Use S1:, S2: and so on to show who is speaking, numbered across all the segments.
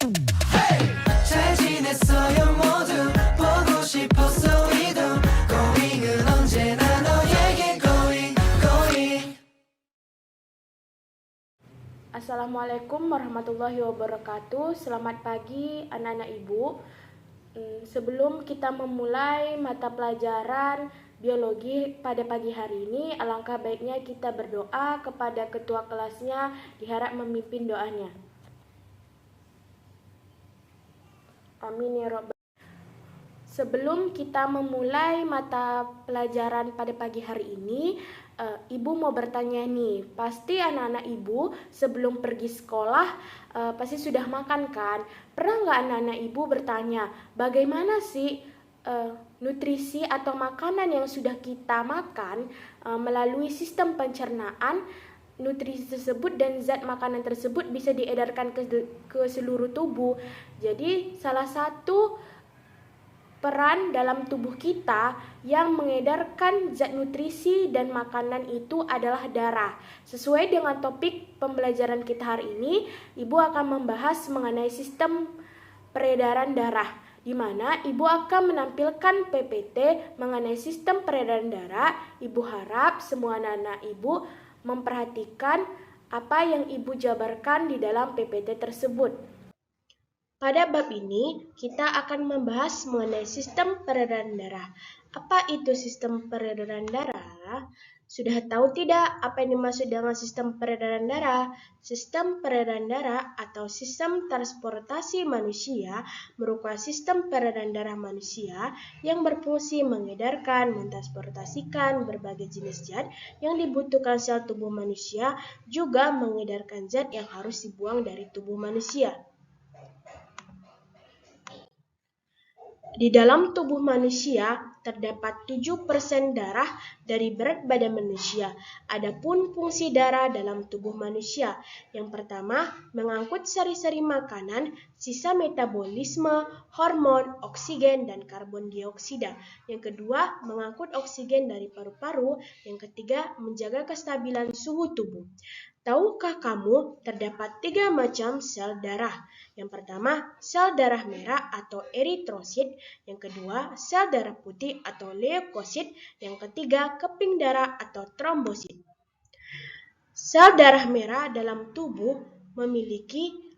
S1: 잘 지냈어요 모두 보고 싶었어 이도 고잉은 언제나 너에게 고잉.
S2: Assalamualaikum warahmatullahi wabarakatuh. Selamat pagi anak-anak ibu. Sebelum kita memulai mata pelajaran biologi pada pagi hari ini, alangkah baiknya kita berdoa kepada ketua kelasnya, diharap memimpin doanya. Amin ya rabbal. Sebelum kita memulai mata pelajaran pada pagi hari ini, ibu mau bertanya nih, pasti anak-anak ibu sebelum pergi sekolah pasti sudah makan kan? Pernah nggak anak-anak ibu bertanya, bagaimana sih nutrisi atau makanan yang sudah kita makan melalui sistem pencernaan, nutrisi tersebut dan zat makanan tersebut bisa diedarkan ke seluruh tubuh. Jadi salah satu peran dalam tubuh kita yang mengedarkan zat nutrisi dan makanan itu adalah darah. Sesuai dengan topik pembelajaran kita hari ini, Ibu akan membahas mengenai sistem peredaran darah, di mana Ibu akan menampilkan PPT mengenai sistem peredaran darah. Ibu harap semua anak-anak Ibu memperhatikan apa yang Ibu jabarkan di dalam PPT tersebut. Pada bab ini, kita akan membahas mengenai sistem peredaran darah. Apa itu sistem peredaran darah? Sudah tahu tidak apa yang dimaksud dengan sistem peredaran darah? Sistem peredaran darah atau sistem transportasi manusia merupakan sistem peredaran darah manusia yang berfungsi mengedarkan, mentransportasikan berbagai jenis zat yang dibutuhkan sel tubuh manusia, juga mengedarkan zat yang harus dibuang dari tubuh manusia. Di dalam tubuh manusia terdapat 7% darah dari berat badan manusia. Adapun fungsi darah dalam tubuh manusia, yang pertama mengangkut sari-sari makanan, sisa metabolisme, hormon, oksigen, dan karbon dioksida. Yang kedua mengangkut oksigen dari paru-paru. Yang ketiga menjaga kestabilan suhu tubuh. Tahukah kamu terdapat 3 macam sel darah? Yang pertama, sel darah merah atau eritrosit. Yang kedua, sel darah putih atau leukosit. Yang ketiga, keping darah atau trombosit. Sel darah merah dalam tubuh memiliki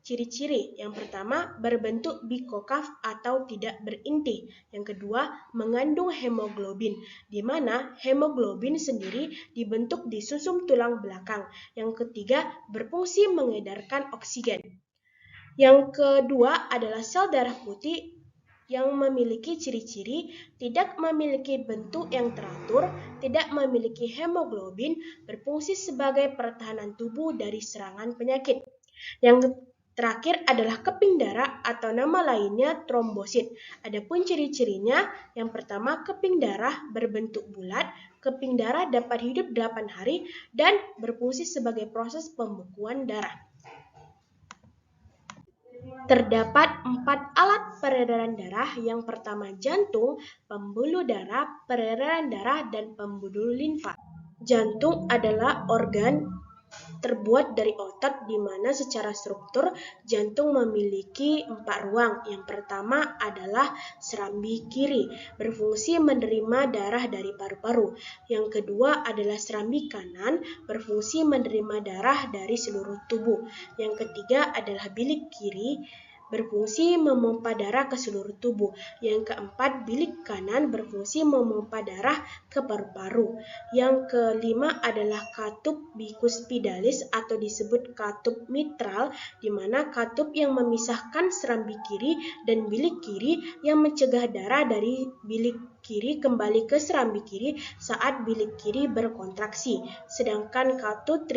S2: ciri-ciri. Yang pertama, berbentuk bikokav atau tidak berinti. Yang kedua, mengandung hemoglobin, di mana hemoglobin sendiri dibentuk di susum tulang belakang. Yang ketiga, berfungsi mengedarkan oksigen. Yang kedua adalah sel darah putih yang memiliki ciri-ciri tidak memiliki bentuk yang teratur, tidak memiliki hemoglobin, berfungsi sebagai pertahanan tubuh dari serangan penyakit. Yang terakhir adalah keping darah atau nama lainnya trombosit. Adapun ciri-cirinya, yang pertama keping darah berbentuk bulat, keping darah dapat hidup 8 hari dan berfungsi sebagai proses pembekuan darah. Terdapat 4 alat peredaran darah. Yang pertama jantung, pembuluh darah, peredaran darah, dan pembuluh limfa. Jantung adalah organ terbuat dari otot, di mana secara struktur jantung memiliki 4 ruang. Yang pertama adalah serambi kiri, berfungsi menerima darah dari paru-paru. Yang kedua adalah serambi kanan, berfungsi menerima darah dari seluruh tubuh. Yang ketiga adalah bilik kiri, berfungsi memompa darah ke seluruh tubuh. Yang keempat, bilik kanan berfungsi memompa darah ke paru-paru. Yang kelima adalah katup bikuspidalis atau disebut katup mitral, di mana katup yang memisahkan serambi kiri dan bilik kiri yang mencegah darah dari bilik kiri kembali ke serambi kiri saat bilik kiri berkontraksi. Sedangkan katup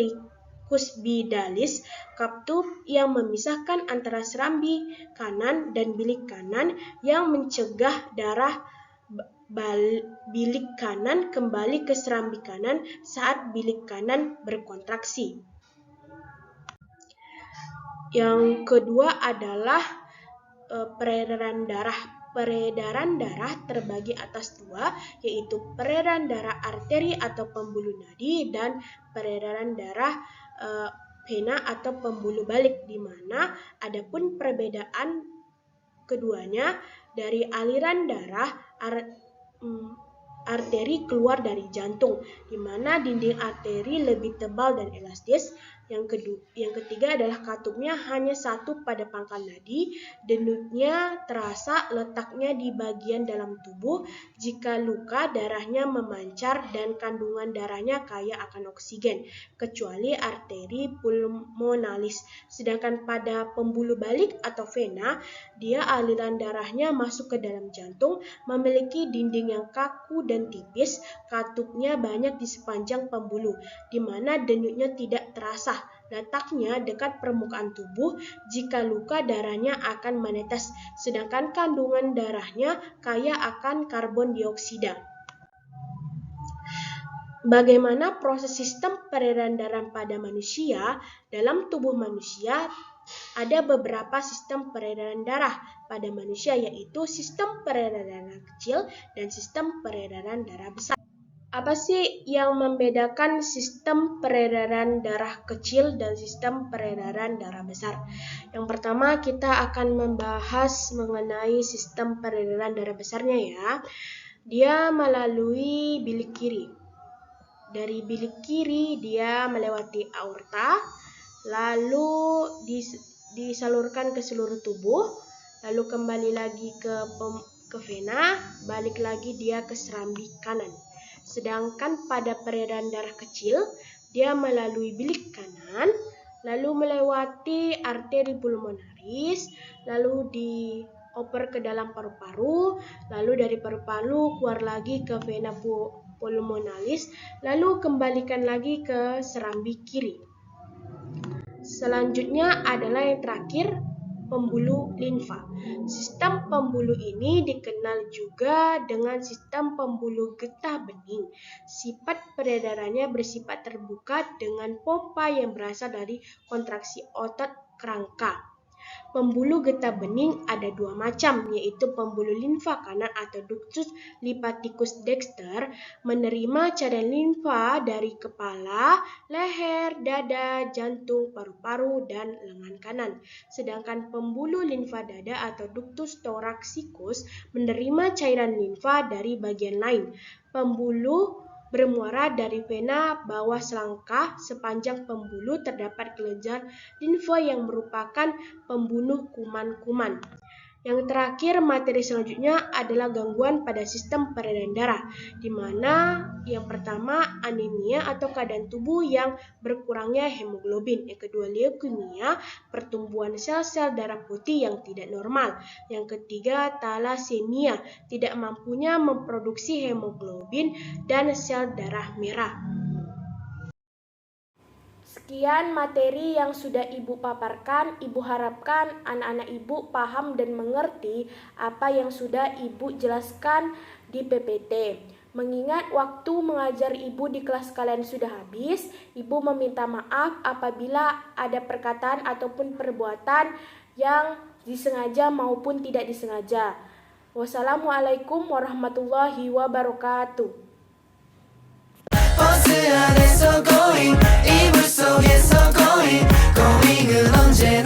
S2: kusbidalis, katup yang memisahkan antara serambi kanan dan bilik kanan yang mencegah darah bilik kanan kembali ke serambi kanan saat bilik kanan berkontraksi. Yang kedua adalah peredaran darah. Peredaran darah terbagi atas 2, yaitu peredaran darah arteri atau pembuluh nadi dan peredaran darah vena atau pembuluh balik, di mana adapun perbedaan keduanya dari aliran darah arteri keluar dari jantung, di mana dinding arteri lebih tebal dan elastis. Yang ketiga adalah katupnya hanya satu pada pangkal nadi, denyutnya terasa letaknya di bagian dalam tubuh. Jika luka, darahnya memancar dan kandungan darahnya kaya akan oksigen, kecuali arteri pulmonalis. Sedangkan pada pembuluh balik atau vena, dia aliran darahnya masuk ke dalam jantung, memiliki dinding yang kaku dan tipis, katupnya banyak di sepanjang pembuluh, di mana denyutnya tidak terasa. Letaknya dekat permukaan tubuh. Jika luka, darahnya akan menetes, sedangkan kandungan darahnya kaya akan karbon dioksida. Bagaimana proses sistem peredaran darah pada manusia? Dalam tubuh manusia ada beberapa sistem peredaran darah pada manusia, yaitu sistem peredaran darah kecil dan sistem peredaran darah besar. Apa sih yang membedakan sistem peredaran darah kecil dan sistem peredaran darah besar? Yang pertama, kita akan membahas mengenai sistem peredaran darah besarnya ya. Dia melalui bilik kiri. Dari bilik kiri dia melewati aorta, lalu disalurkan ke seluruh tubuh, lalu kembali lagi ke vena, balik lagi dia ke serambi kanan. Sedangkan pada peredaran darah kecil, dia melalui bilik kanan, lalu melewati arteri pulmonaris, lalu dioper ke dalam paru-paru, lalu dari paru-paru keluar lagi ke vena pulmonalis, lalu kembalikan lagi ke serambi kiri. Selanjutnya adalah yang terakhir, pembuluh limfa. Sistem pembuluh ini dikenal juga dengan sistem pembuluh getah bening. Sifat peredarannya bersifat terbuka dengan pompa yang berasal dari kontraksi otot kerangka. Pembuluh getah bening ada dua macam, yaitu pembuluh limfa kanan atau ductus lymphaticus dexter, menerima cairan limfa dari kepala, leher, dada, jantung, paru-paru, dan lengan kanan. Sedangkan pembuluh limfa dada atau ductus thoraxicus menerima cairan limfa dari bagian lain. Pembuluh bermuara dari vena bawah selangkah. Sepanjang pembuluh terdapat kelenjar limfa yang merupakan pembunuh kuman-kuman. Yang terakhir, materi selanjutnya adalah gangguan pada sistem peredaran darah, di mana yang pertama anemia atau keadaan tubuh yang berkurangnya hemoglobin. Yang kedua, leukemia, pertumbuhan sel-sel darah putih yang tidak normal. Yang ketiga, thalassemia, tidak mampunya memproduksi hemoglobin dan sel darah merah. Sekian materi yang sudah Ibu paparkan. Ibu harapkan anak-anak Ibu paham dan mengerti apa yang sudah Ibu jelaskan di PPT. Mengingat waktu mengajar Ibu di kelas kalian sudah habis, Ibu meminta maaf apabila ada perkataan ataupun perbuatan yang disengaja maupun tidak disengaja. Wassalamualaikum warahmatullahi wabarakatuh.
S1: 버스 안에서 going 이불 속에서 going going은 언제나